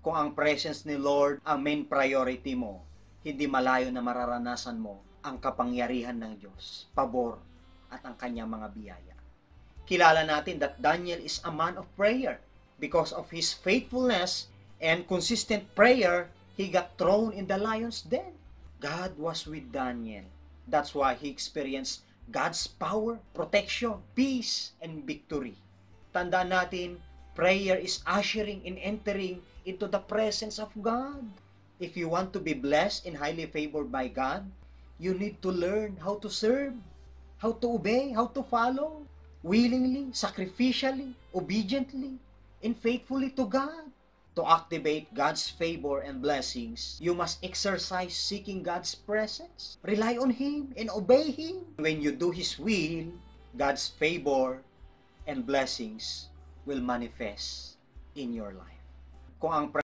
Kung ang presence ni Lord ang main priority mo, hindi malayo na mararanasan mo ang kapangyarihan ng Diyos, pabor, at ang kanyang mga biyaya. Kilala natin that Daniel is a man of prayer. Because of his faithfulness and consistent prayer, he got thrown in the lion's den. God was with Daniel. That's why he experienced God's power, protection, peace, and victory. Tandaan natin, prayer is ushering and entering into the presence of God. If you want to be blessed and highly favored by God, you need to learn how to serve, how to obey, how to follow, willingly, sacrificially, obediently, and faithfully to God. To activate God's favor and blessings, you must exercise seeking God's presence. Rely on Him and obey Him. When you do His will, God's favor and blessings will manifest in your life. Kung ang